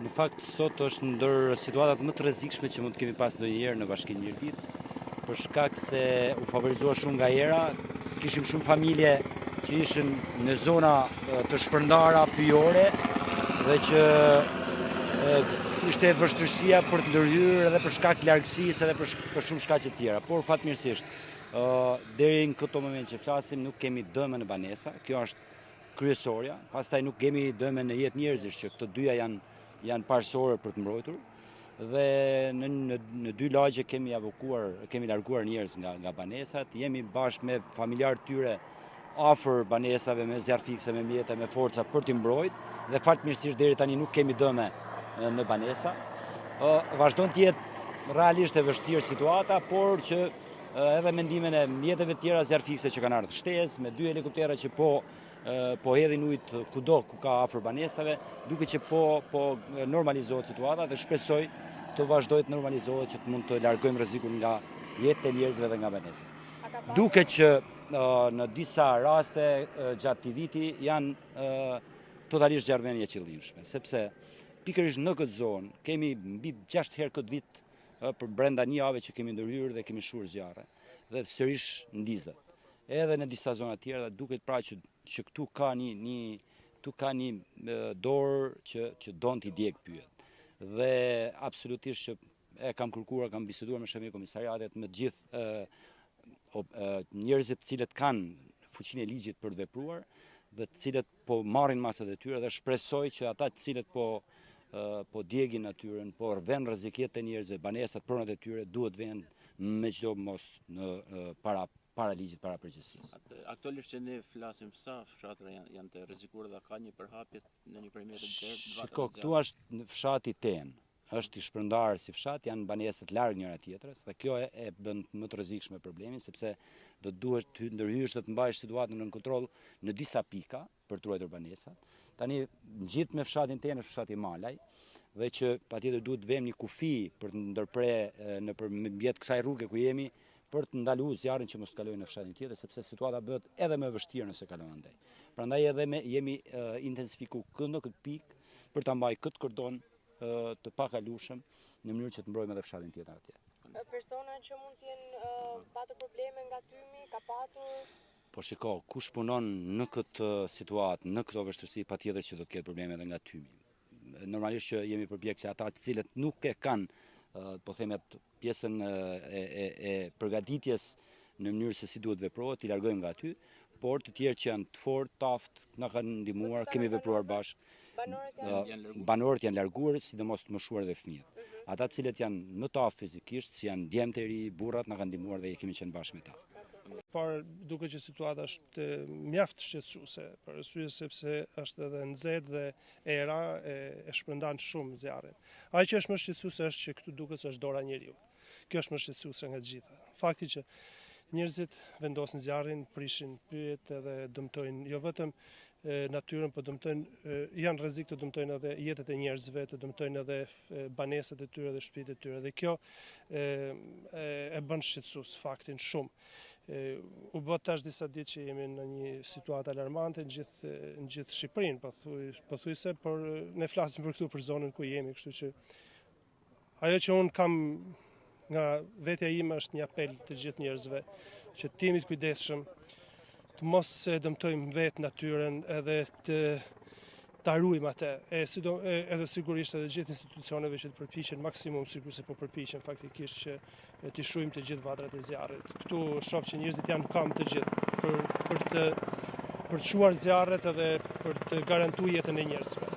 Në fakt, sot është ndër situatat më të rrezikshme që mund të kemi pas ndonjëherë në Bashkinë Mirdit, për shkak se u favorizua shumë nga era, kishim shumë familje që ishin në zona të shpërndara pyjore dhe që ishte vështirësia për të ndërhyrë edhe për shkak largësisë edhe për shumë shkaqe të tjera. Por fatmirësisht, deri në këto moment që flasim nuk kemi dëme në banesa, kjo është kryesorja, pastaj nuk kemi dëme në jetë njerëzish që këto dyja janë parësore për të mbrojtur dhe në dy lagje kemi larguar njerëz nga banesat, jemi bashkë me familjarët tyre afër banesave me zjarr fikse, me mjete, me forca për t'i mbrojtur dhe fatmirësisht deri tani nuk kemi dëme në banesa. Vazhdon të jetë realisht e vështirë situata, por që edhe mendimin e mjeteve të tjera zjarr fikse që kanë ardhur shtesë me 2 helikoptera që po hedhin ujë kudo ku ka afër banesave, duke që po normalizohet situata dhe shpresoj të vazhdojë të normalizohet që të mund të largojmë rrezikun nga jetët e njerëzve dhe nga banesat. Duket që në disa raste gjatë këtij viti janë totalisht zjarrvendje qëllimshme, sepse pikërisht në këtë zonë kemi mbi 6 herë këtë vit për brenda një jave që kemi ndërhyrë dhe kemi shurë zjarre dhe sërish ndizet. Edhe në disa zona tjera duket pra që këtu ka një dorë që don t'i djeg pyet. Dhe absolutisht që e kam kërkuar, kam biseduar me shefin e komisariatit, me të gjithë njerëzit të cilët kanë fuqinë e ligjit për të vepruar dhe të cilët po marrin masat e tyre dhe shpresoj që ata të cilët po djegin natyrën, po vënë rrezik jetën e njerëzve, banesat, pronat e tyre duhet vënë me çdo mos në para ligjit, para përgjegjësisë. Aktualisht që ne flasim sa fshatra janë të rrezikuara dhe ka një përhapje në një perimetër të tërë. Shiko, këtu është në fshati Ten, është i shpërndarë si fshat, janë banesat larg njëra tjetrës dhe kjo e bën më të rrezikshme problemin sepse do duhet të ndërhysh dhe të mbajsh situatën në kontroll në disa pika për të ruajtur banesat. Tani gjithë me fshatin Ten është fshati Malaj dhe që patjetër duhet të vëmë një kufi për të ndërprer nëpërmjet kësaj rruge ku jemi për të ndaluar zjarrin që mos të kalojë në fshatin tjetër, sepse situata bëhet edhe më vështirë nëse kalon andaj. Prandaj edhe jemi intensifikuar në këtë pikë për ta mbajtur këtë kordon të pakalueshëm në mënyrë që të mbrojmë edhe fshatin tjetër atje. Persona që mund të jenë patur probleme nga tymi, ka patur. Po shiko, kush punon në këtë situatë, në këto vështirësi, patjetër që do të ketë probleme edhe nga tymi. Normalisht që jemi përpjekë që ata të cilët nuk e kanë po themet pjesën e përgatitjes në mënyrë se si duhet veprohet, i largojmë nga aty, por të tjerë që janë të fortë, të aftë, na kanë ndihmuar, kemi vepruar bashkë. Banorët janë larguar, sidomos të moshuar dhe fëmijët. Ata të cilët janë më të aftë fizikisht, si janë djemtë e ri, burrat, na kanë ndihmuar dhe kemi qenë bashkë me ta. Por duke që situata është mjaft shqetësuese, për arsye sepse është edhe nxehtë dhe era e shpërndan shumë zjarrin. Ajo që është më shqetësuese është që këtu duket se është dora e njeriu. Kjo është më shqetësuese nga të gjitha. Fakti që njerëzit vendosin zjarrin, prishin pyet edhe dëmtojnë jo vetëm natyrën, por dëmtojnë janë rrezik të dëmtojnë edhe jetët e njerëzve, të dëmtojnë edhe banesat e tyre dhe shtëpitë e tyre. Dhe kjo e bën shqetësues faktin shumë. U bë tash disa ditë që jemi në një situatë alarmante në gjithë Shqipërinë, pothuajse, por ne flasim për këtu për zonën ku jemi, kështu që ajo që un kam nga vetja ime është një apel të gjithë njerëzve që të jemi të kujdesshëm, të mos e dëmtojmë vetë natyrën edhe ta ruajmë atë, edhe sigurisht edhe gjithë institucioneve që të përpiqen maksimum, sigurisht se po përpiqen faktikisht që të shuajmë të gjithë vatrat e zjarrit. Këtu shoh që njerëzit janë në kamp të gjithë për të shuar zjarret edhe për të garantuar jetën e njerëzve.